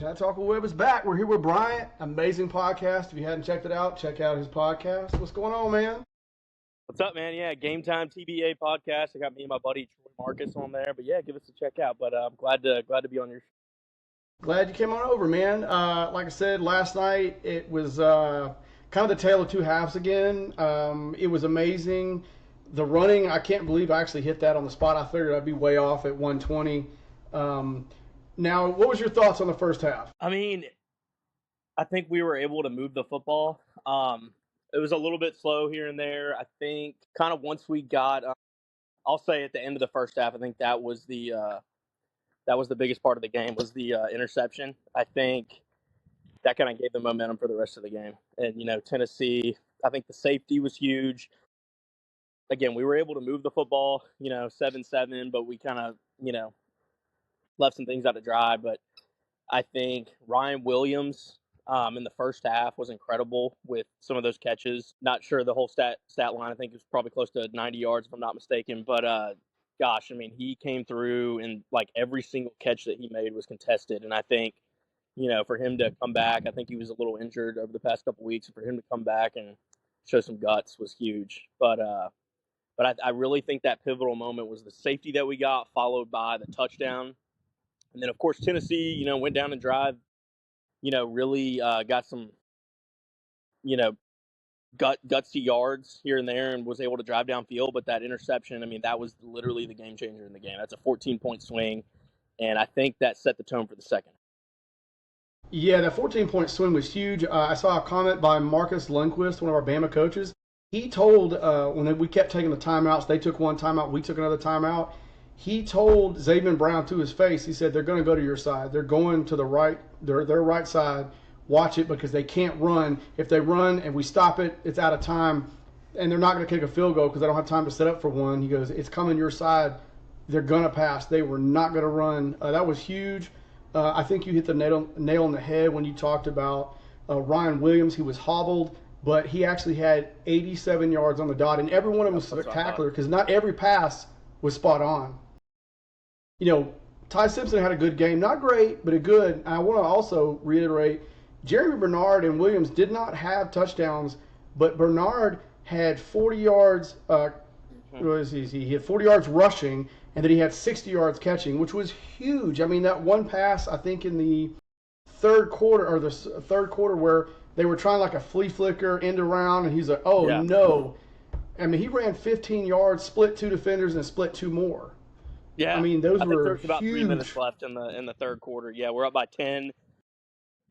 Chat Talk with Web is back. We're here with Bryant. Amazing podcast. If you hadn't checked it out, check out his podcast. What's going on, man? What's up, man? Yeah, Game Time TBA podcast. I got me and my buddy Troy Marcus on there. But yeah, give us a check out. But I'm glad to be on your show. Glad you came on over, man. Like I said last night, it was kind of the tale of two halves again. It was amazing. The running, I can't believe I actually hit that on the spot. I figured I'd be way off at 120. Now, what was your thoughts on the first half? I mean, I think we were able to move the football. It was a little bit slow here and there. I think kind of once we got, I'll say at the end of the first half, I think that was the biggest part of the game was the interception. I think that kind of gave the momentum for the rest of the game. And Tennessee, I think the safety was huge. Again, we were able to move the football, 7-7, but we kind of, left some things out to dry. But I think Ryan Williams in the first half was incredible with some of those catches. Not sure the whole stat line. I think it was probably close to 90 yards, if I'm not mistaken. But gosh, I mean, he came through and like every single catch that he made was contested. And I think, for him to come back, I think he was a little injured over the past couple of weeks. And for him to come back and show some guts was huge. But I really think that pivotal moment was the safety that we got, followed by the touchdown. And then, of course, Tennessee, went down and drive, really got some, you know, gutsy yards here and there and was able to drive downfield. But that interception, I mean, that was literally the game changer in the game. That's a 14-point swing. And I think that set the tone for the second. Yeah, that 14-point swing was huge. I saw a comment by Marcus Lundquist, one of our Bama coaches. He told when we kept taking the timeouts, they took one timeout, we took another timeout. He told Zabin Brown to his face, he said, they're going to go to your side. They're going to the right, their right side. Watch it because they can't run. If they run and we stop it, it's out of time. And they're not going to kick a field goal because they don't have time to set up for one. He goes, it's coming your side. They're going to pass. They were not going to run. That was huge. I think you hit the nail on the head when you talked about Ryan Williams. He was hobbled, but he actually had 87 yards on the dot, and every one of them was spectacular because not every pass was spot on. Ty Simpson had a good game. Not great, but a good. I want to also reiterate, Jeremy Bernard and Williams did not have touchdowns, but Bernard had 40 yards. He had 40 yards rushing, and then he had 60 yards catching, which was huge. I mean, that one pass, I think in the third quarter where they were trying like a flea flicker end around, and he's like, oh, yeah. No. I mean, he ran 15 yards, split two defenders, and split two more. Yeah. I mean, those were there's about huge. 3 minutes left in the third quarter. Yeah, we're up by 10.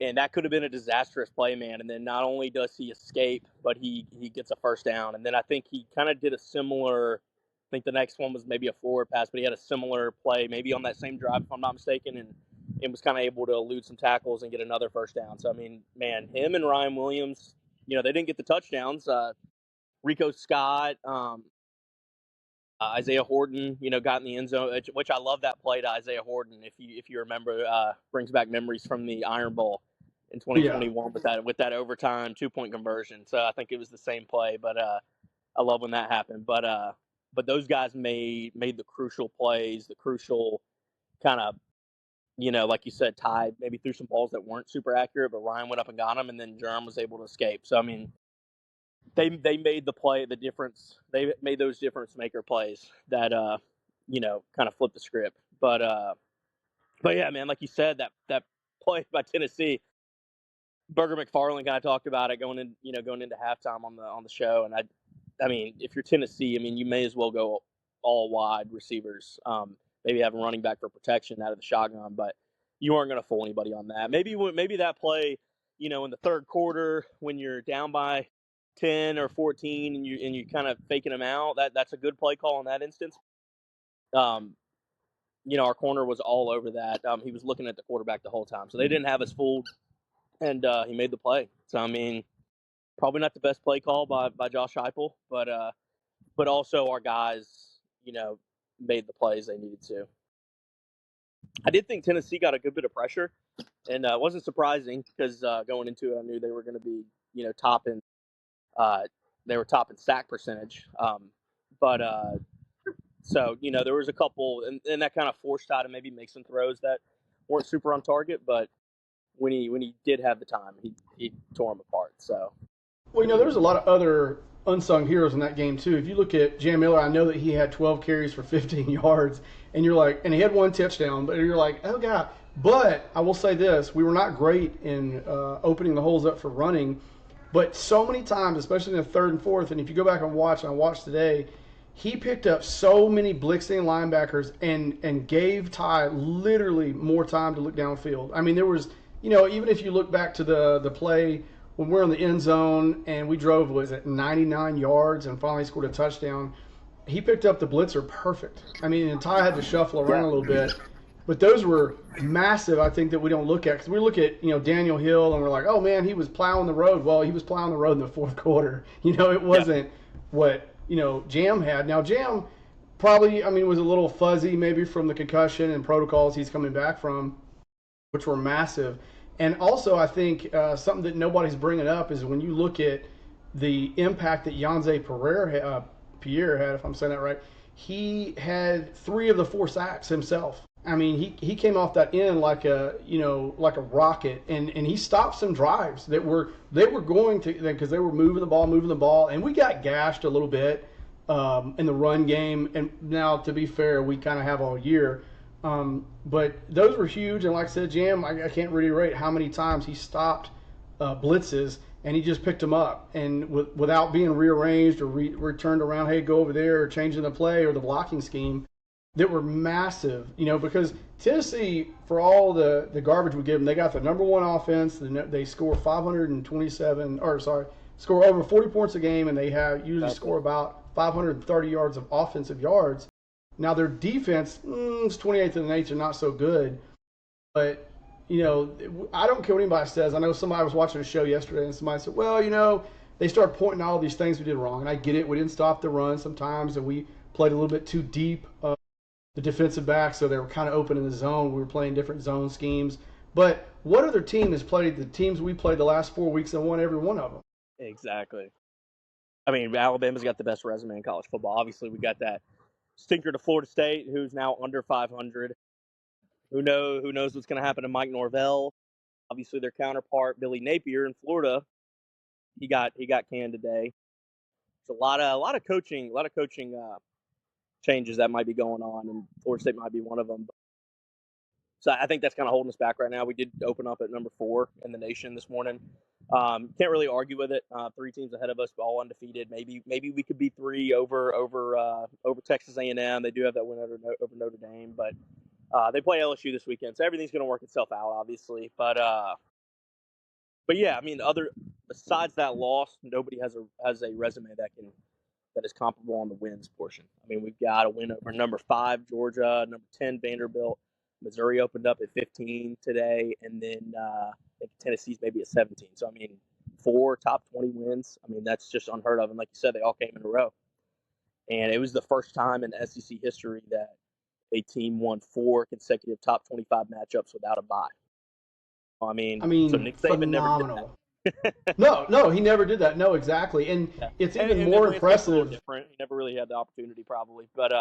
And that could have been a disastrous play, man. And then not only does he escape, but he gets a first down. And then I think he kind of did a similar – I think the next one was maybe a forward pass, but he had a similar play maybe on that same drive, if I'm not mistaken, and was kind of able to elude some tackles and get another first down. So, I mean, man, him and Ryan Williams, they didn't get the touchdowns. Rico Scott, Isaiah Horton, got in the end zone, which I love that play to Isaiah Horton. If you remember, brings back memories from the Iron Bowl in 2021 with that overtime 2-point conversion. So I think it was the same play, but I love when that happened. But those guys made the crucial plays, the crucial kind of, like you said, Ty maybe threw some balls that weren't super accurate, but Ryan went up and got them, and then Jerome was able to escape. So I mean, they made the difference. They made those difference maker plays that kind of flipped the script. But yeah, man, like you said, that play by Tennessee, Burger McFarland kind of talked about it going into halftime on the show, and I mean, if you're Tennessee, I mean, you may as well go all wide receivers. Maybe have a running back for protection out of the shotgun, but you aren't going to fool anybody on that. Maybe that play, in the third quarter when you're down by 10 or 14 and you kind of faking them out, that's a good play call in that instance. Our corner was all over that. He was looking at the quarterback the whole time, so they didn't have us fooled, and he made the play. So I mean, probably not the best play call by Josh Heupel, but also our guys, made the plays they needed to. I did think Tennessee got a good bit of pressure, and it wasn't surprising because going into it, I knew they were going to be, top in sack percentage. So, there was a couple, and that kind of forced Ty to maybe make some throws that weren't super on target, but when he did have the time, he tore them apart. So Well, there's a lot of other unsung heroes in that game too. If you look at Jam Miller, I know that he had 12 carries for 15 yards, and you're like, and he had one touchdown, but you're like, oh god. But I will say this: we were not great in opening the holes up for running, but so many times, especially in the third and fourth, and if you go back and I watched today, he picked up so many blitzing linebackers and gave Ty literally more time to look downfield. I mean, there was, even if you look back to the play when we're in the end zone and we drove, was it 99 yards and finally scored a touchdown, he picked up the blitzer perfect. I mean, and Ty had to shuffle around a little bit, but those were massive. I think that we don't look at, because we look at Daniel Hill and we're like, oh man, he was plowing the road. Well, he was plowing the road in the fourth quarter. It wasn't what Jam had. Now Jam probably, was a little fuzzy maybe from the concussion and protocols he's coming back from, which were massive. And also, I think something that nobody's bringing up is when you look at the impact that Pierre had, if I'm saying that right, he had 3 of the 4 sacks himself. I mean, he came off that end like a rocket, and he stopped some drives that they were going to, because they were moving the ball, and we got gashed a little bit in the run game. And now, to be fair, we kind of have all year. But those were huge, and like I said, Jam, I can't reiterate how many times he stopped blitzes, and he just picked them up, and without being rearranged or returned around, hey, go over there, or changing the play or the blocking scheme, that were massive. Because Tennessee, for all the garbage we give them, they got the number 1 offense. They score score over 40 points a game, and they usually score about 530 yards of offensive yards. Now their defense is 28th in the nation, not so good. But, I don't care what anybody says. I know somebody was watching a show yesterday and somebody said, well, they start pointing out all these things we did wrong. And I get it. We didn't stop the run sometimes, and we played a little bit too deep, the defensive back, so they were kind of open in the zone. We were playing different zone schemes. But what other team has played the teams we played the last 4 weeks and won every one of them? exactly. I mean, Alabama's got the best resume in college football. Obviously, we got that stinker to Florida State, who's now under 500. Who knows what's going to happen to Mike Norvell? Obviously, their counterpart Billy Napier in Florida, he got canned today. There's a lot of coaching changes that might be going on, and Florida State might be one of them. So I think that's kind of holding us back right now. We did open up at number 4 in the nation this morning. Can't really argue with it. 3 teams ahead of us, all undefeated. Maybe we could be 3 over Texas A&M. They do have that win over Notre Dame, but they play LSU this weekend, so everything's going to work itself out, obviously. But yeah, I mean, besides that loss, nobody has a resume that is comparable on the wins portion. I mean, we've got a win over number 5 Georgia, number 10 Vanderbilt. Missouri opened up at 15 today, and then I think Tennessee's maybe at 17. So, I mean, 4 top 20 wins. I mean, that's just unheard of. And like you said, they all came in a row. And it was the first time in SEC history that a team won 4 consecutive top 25 matchups without a bye. I mean, so Nick Saban phenomenal. Never did that. No, he never did that. No, exactly. And it's even more impressive. Different. He never really had the opportunity, probably. But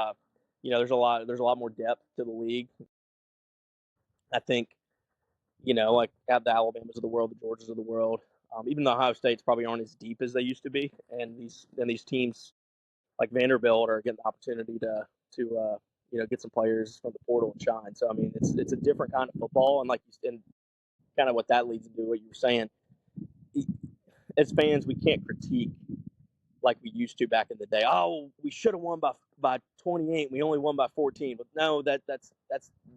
there's a lot more depth to the league. I think, like have the Alabamas of the world, the Georgias of the world. Even the Ohio States probably aren't as deep as they used to be, and these teams like Vanderbilt are getting the opportunity to get some players from the portal and shine. So I mean, it's a different kind of football, and and kind of what that leads to what you were saying. As fans, we can't critique like we used to back in the day. Oh, we should have won by 28. We only won by 14. But no, that's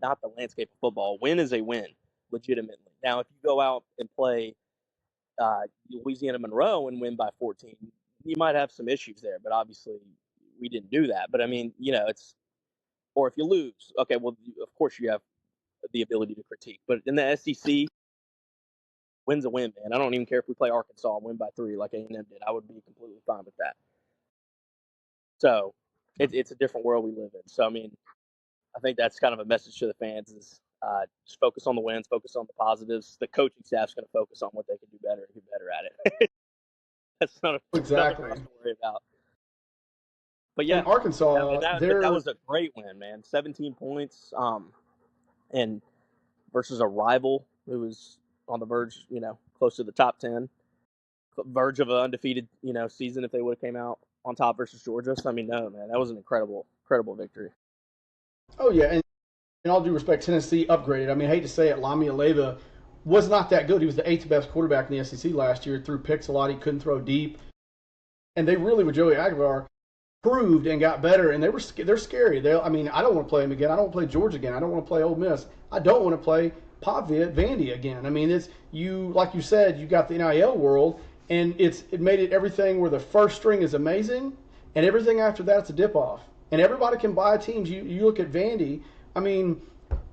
not the landscape of football. Win is a win, legitimately. Now, if you go out and play Louisiana Monroe and win by 14, you might have some issues there. But obviously, we didn't do that. But I mean, or if you lose, okay, well, of course you have the ability to critique. But in the SEC, win's a win, man. I don't even care if we play Arkansas and win by 3 like A&M did. I would be completely fine with that. So it's a different world we live in. So, I mean, I think that's kind of a message to the fans is just focus on the wins, focus on the positives. The coaching staff's going to focus on what they can do better and get better at it. That's not exactly nothing for us to worry about. But yeah, and Arkansas, that was a great win, man. 17 points, and versus a rival who was on the verge, close to the top 10, verge of an undefeated, season if they would have came out on top versus Georgia. So I mean, no man, that was an incredible victory. Oh yeah, and in all due respect, Tennessee upgraded. I mean, I hate to say it, Lami Aleva was not that good. He was the eighth best quarterback in the SEC last year. Threw picks a lot. He couldn't throw deep, and they really with Joey Aguilar proved and got better. And they're scary. I mean, I don't want to play them again. I don't want to play Georgia again. I don't want to play Ole Miss. I don't want to play Pavia at Vandy again. I mean, it's you like you said, you got the NIL world, and it made it everything where the first string is amazing, and everything after that it's a dip off. And everybody can buy teams. You look at Vandy. I mean,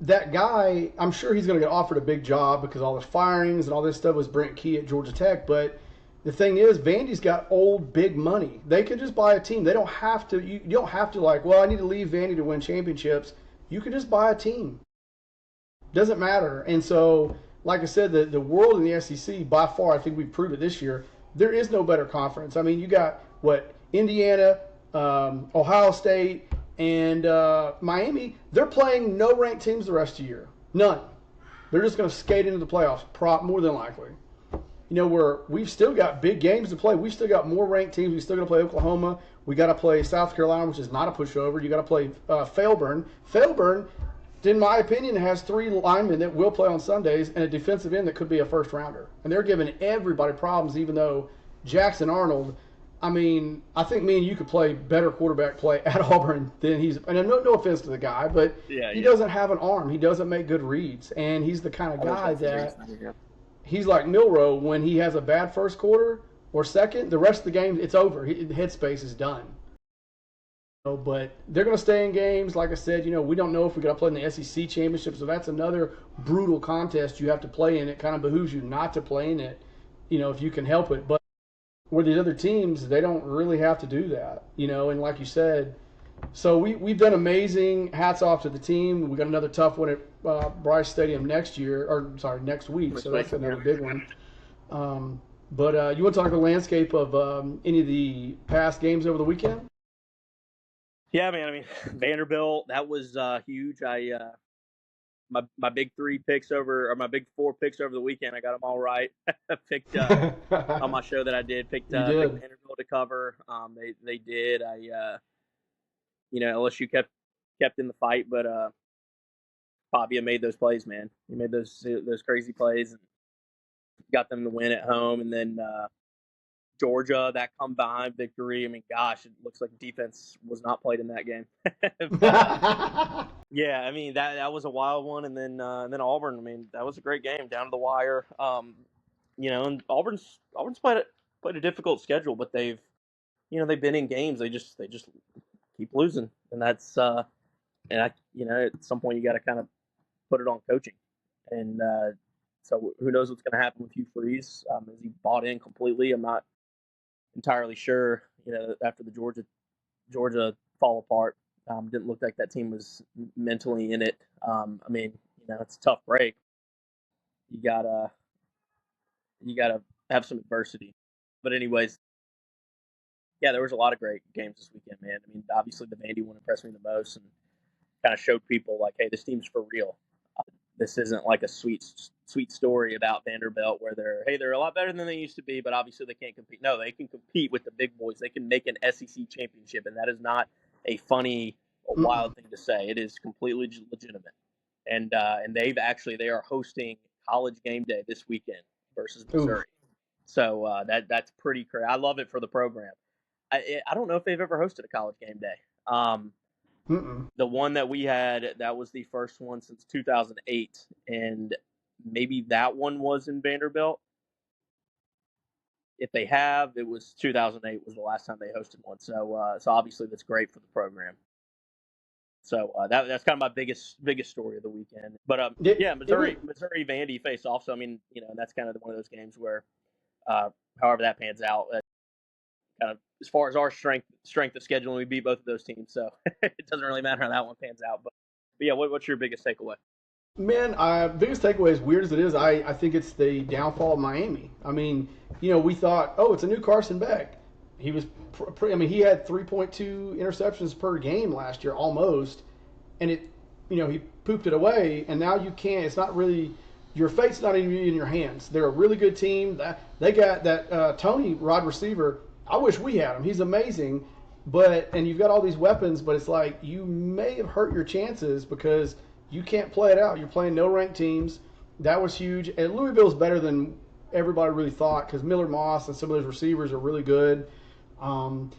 that guy, I'm sure he's going to get offered a big job because all the firings and all this stuff was Brent Key at Georgia Tech. But the thing is, Vandy's got old big money. They could just buy a team. They don't have to. You don't have to like. Well, I need to leave Vandy to win championships. You can just buy a team. Doesn't matter. And so, like I said, the world in the SEC by far, I think we've proved it this year. There is no better conference. I mean, you got what Indiana, Ohio State, and Miami. They're playing no ranked teams the rest of the year. None. They're just going to skate into the playoffs, more than likely. We've still got big games to play. We've still got more ranked teams. We still got to play Oklahoma. We got to play South Carolina, which is not a pushover. You got to play Fairburn. Fairburn, in my opinion, has 3 linemen that will play on Sundays and a defensive end that could be a first rounder. And they're giving everybody problems, even though Jackson Arnold. I mean, I think me and you could play better quarterback play at Auburn than he's. And no offense to the guy, but he doesn't have an arm. He doesn't make good reads, and he's the kind of guy that he's like Milroe. When he has a bad first quarter or second, the rest of the game it's over. Headspace is done. But they're going to stay in games. Like I said, we don't know if we're going to play in the SEC championship, so that's another brutal contest you have to play in. It kind of behooves you not to play in it, if you can help it. But where these other teams, they don't really have to do that, and like you said, so we've done amazing. Hats off to the team. We got another tough one at Bryce Stadium next week, so that's another big one. But you want to talk the landscape of any of the past games over the weekend? Yeah, man. I mean, Vanderbilt, that was huge. My big 3 picks or my big 4 picks over the weekend, I got them all right. Picked on my show that I did. Picked Vanderbilt to cover. They did. LSU kept in the fight, but Pavia made those plays, man. He made those crazy plays and got them to win at home, and then. Georgia, that combined victory. I mean, gosh, it looks like defense was not played in that game. But, yeah, I mean that was a wild one, and then Auburn. I mean, that was a great game down to the wire. And Auburn's played a difficult schedule, but they've been in games. They just keep losing, and that's at some point you got to kind of put it on coaching, and so who knows what's going to happen with Hugh Freeze? Is he bought in completely? I'm not entirely sure. After the Georgia fall apart, didn't look like that team was mentally in it. I mean, it's a tough break. You gotta have some adversity. But anyways, yeah, there was a lot of great games this weekend, man. I mean, obviously the Vandy one impressed me the most and kind of showed people like, hey, this team's for real. This isn't like a sweet story about Vanderbilt where they're a lot better than they used to be, but obviously they can't compete. No, they can compete with the big boys. They can make an SEC championship, and that is not a funny or wild thing to say. It is completely legitimate. And they are hosting College Game Day this weekend versus Missouri. So that's pretty crazy. I love it for the program. I don't know if they've ever hosted a College Game Day. The one that we had, that was the first one since 2008, and maybe that one was in Vanderbilt. If they have, it was 2008 was the last time they hosted one. So obviously that's great for the program. So that's kind of my biggest story of the weekend. But Missouri Vandy face off. So I mean, that's kind of one of those games where, however that pans out, kind of as far as our strength of scheduling, we beat both of those teams. So it doesn't really matter how that one pans out. But yeah, what's your biggest takeaway? Man, biggest takeaway, as weird as it is, I think it's the downfall of Miami. I mean, we thought, it's a new Carson Beck. He was, he had 3.2 interceptions per game last year, almost, and he pooped it away. And now you can't. It's not really your fate's not even in your hands. They're a really good team. They got that Tony Rod receiver. I wish we had him. He's amazing, and you've got all these weapons, but it's like you may have hurt your chances because you can't play it out. You're playing no ranked teams. That was huge, and Louisville's better than everybody really thought because Miller Moss and some of those receivers are really good. Um,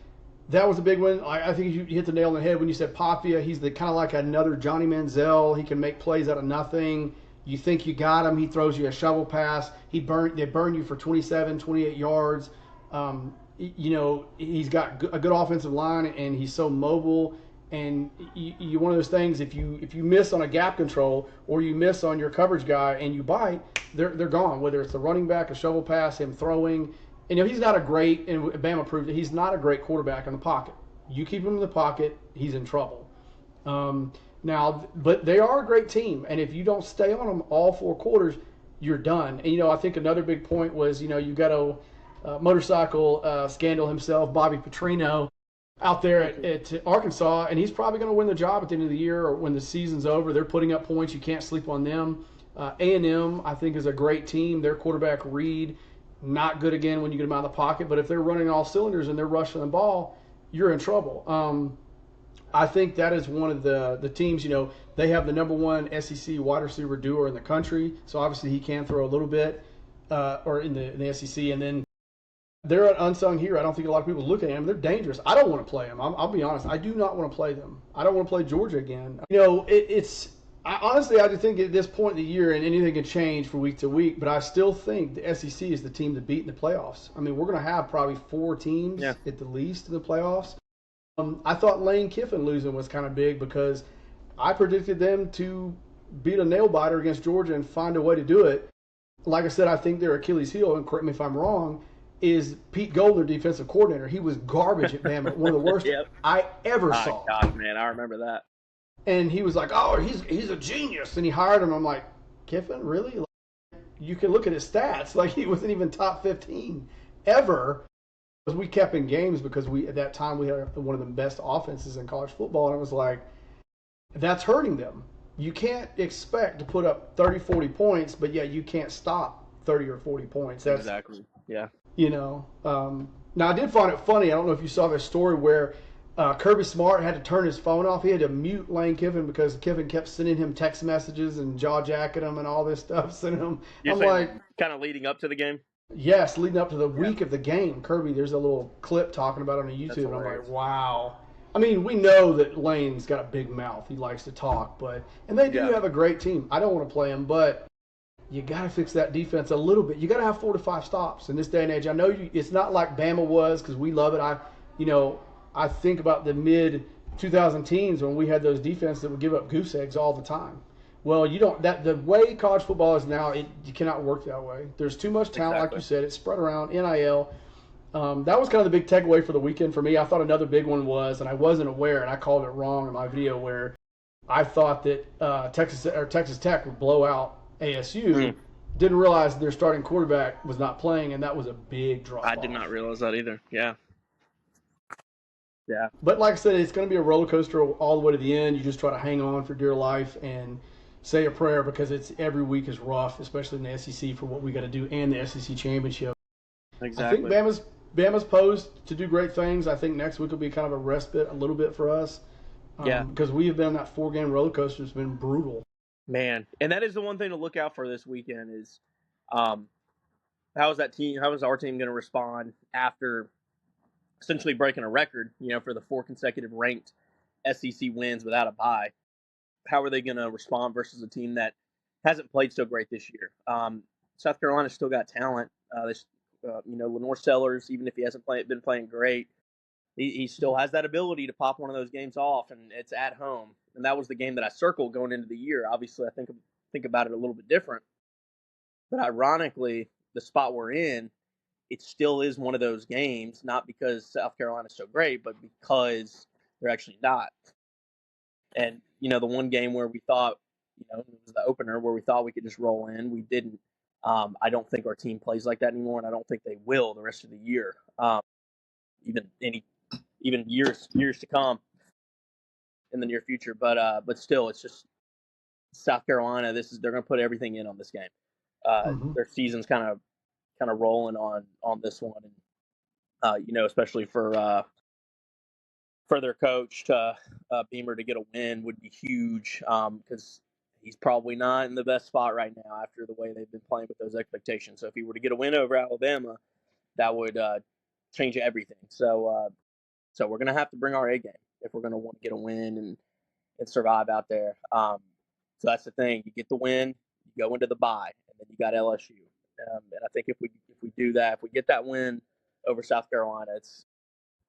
that was a big one. I think you hit the nail on the head when you said Papia. He's the kind of like another Johnny Manziel. He can make plays out of nothing. You think you got him, he throws you a shovel pass. They burn you for 27, 28 yards. He's got a good offensive line, and he's so mobile. And you one of those things. If you miss on a gap control or you miss on your coverage guy and you bite, they're gone. Whether it's the running back, a shovel pass, him throwing. And he's not a great, and Bama proved it, he's not a great quarterback in the pocket. You keep him in the pocket, he's in trouble. But they are a great team, and if you don't stay on them all 4 quarters, you're done. And I think another big point was you got a motorcycle scandal himself, Bobby Petrino, out there at Arkansas, and he's probably going to win the job at the end of the year or when the season's over. They're putting up points. You can't sleep on them. A&M, I think, is a great team. Their quarterback, Reed, not good again when you get them out of the pocket, but if they're running all cylinders and they're rushing the ball, you're in trouble. I think that is one of the teams, they have the number 1 SEC wide receiver duo in the country, so obviously he can throw a little bit, or in the SEC, and then they're an unsung hero. I don't think a lot of people look at them. They're dangerous. I don't want to play them. I'll be honest. I do not want to play them. I don't want to play Georgia again. Honestly, I just think at this point in the year, and anything can change from week to week, but I still think the SEC is the team to beat in the playoffs. I mean, we're going to have probably 4 teams at the least in the playoffs. I thought Lane Kiffin losing was kind of big because I predicted them to beat a nail biter against Georgia and find a way to do it. Like I said, I think their Achilles heel, and correct me if I'm wrong, is Pete Goldner, defensive coordinator. He was garbage at Bama, one of the worst I ever saw. God, man, I remember that. And he was like, "Oh, he's a genius," and he hired him. I'm like, Kiffin, really? Like, you can look at his stats. Like he wasn't even top 15 ever. Because we kept in games because at that time we had one of the best offenses in college football, and it was like that's hurting them. You can't expect to put up 30, 40 points, but yet you can't stop 30 or 40 points. That's, exactly. Yeah. Now I did find it funny. I don't know if you saw this story where Kirby Smart had to turn his phone off. He had to mute Lane Kiffin because Kiffin kept sending him text messages and jaw jacking him and all this stuff. Sending him. You're I'm like, kind of leading up to the game. Yes, leading up to the week of the game. Kirby, there's a little clip talking about it on YouTube, and I'm like, wow. I mean, we know that Lane's got a big mouth. He likes to talk, and they do have a great team. I don't want to play him, but you got to fix that defense a little bit. You got to have 4 to 5 stops in this day and age. I know it's not like Bama was because we love it. I think about the mid 2000 teens when we had those defenses that would give up goose eggs all the time. Well, you don't. The way college football is now, you cannot work that way. There's too much talent, like you said. It's spread around. NIL. That was kind of the big takeaway for the weekend for me. I thought another big one was, and I wasn't aware, and I called it wrong in my video, where I thought that Texas Tech would blow out ASU. Didn't realize their starting quarterback was not playing, and that was a big drop. I did not realize that either. Yeah. Yeah. But like I said, it's going to be a roller coaster all the way to the end. You just try to hang on for dear life and say a prayer because every week is rough, especially in the SEC for what we got to do and the SEC championship. Exactly. I think Bama's posed to do great things. I think next week will be kind of a respite a little bit for us. Because we have been on that 4-game roller coaster. It's been brutal. Man, and that is the one thing to look out for this weekend is how is our team going to respond after essentially breaking a record, for the 4 consecutive ranked SEC wins without a bye. How are they going to respond versus a team that hasn't played so great this year? South Carolina's still got talent. Lenore Sellers, even if he hasn't been playing great, he still has that ability to pop one of those games off, and it's at home. And that was the game that I circled going into the year. Obviously, I think about it a little bit different. But ironically, the spot we're in, it still is one of those games, not because South Carolina's so great, but because they're actually not. And, the one game where we thought, it was the opener where we thought we could just roll in, we didn't. I don't think our team plays like that anymore, and I don't think they will the rest of the year, even years to come in the near future. But still, it's just South Carolina, they're going to put everything in on this game. Mm-hmm. Their season's kind of rolling on this one, and especially for their coach to Beamer to get a win would be huge because he's probably not in the best spot right now after the way they've been playing with those expectations. So if he were to get a win over Alabama, that would change everything. So we're gonna have to bring our A game if we're gonna want to get a win and survive out there. So that's the thing. You get the win, you go into the bye, and then you got LSU. And I think if we do that, if we get that win over South Carolina,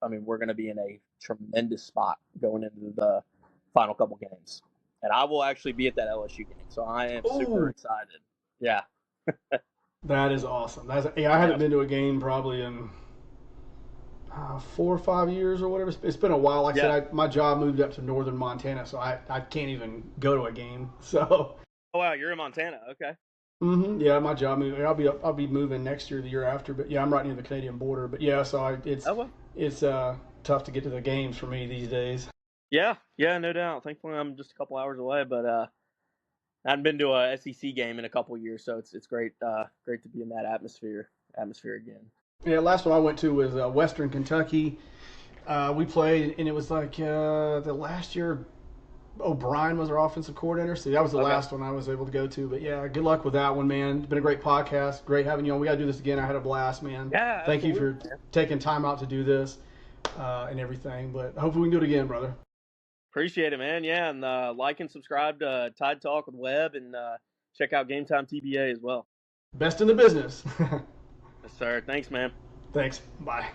we're going to be in a tremendous spot going into the final couple games. And I will actually be at that LSU game, so I am super Oh, excited. Yeah, that is awesome. I haven't yeah, been to a game probably in 4 or 5 years or whatever. It's been a while. Like I yeah. said, my job moved up to northern Montana, so I can't even go to a game. So, Oh wow, you're in Montana. Okay. yeah, my job moved. I'll be moving next year, the year after. But yeah, I'm right near the Canadian border. But yeah, so Oh well. it's tough to get to the games for me these days. Yeah, yeah, no doubt. Thankfully, I'm just a couple hours away, but I haven't been to a SEC game in a couple years, so it's great great to be in that atmosphere again. Yeah, last one I went to was Western Kentucky. We played, and it was like the last year O'Brien was our offensive coordinator, so that was the Okay. last one I was able to go to. But yeah, good luck with that one, man. It's been a great podcast. Great having you on. We got to do this again. I had a blast, man. Yeah, Thank you absolutely, for man. taking time out to do this and everything. But hopefully we can do it again, brother. Appreciate it, man. Yeah, and like and subscribe to Tide Talk with Webb, and check out Game Time TBA as well. Best in the business. Yes, sir. Thanks, man. Thanks. Bye.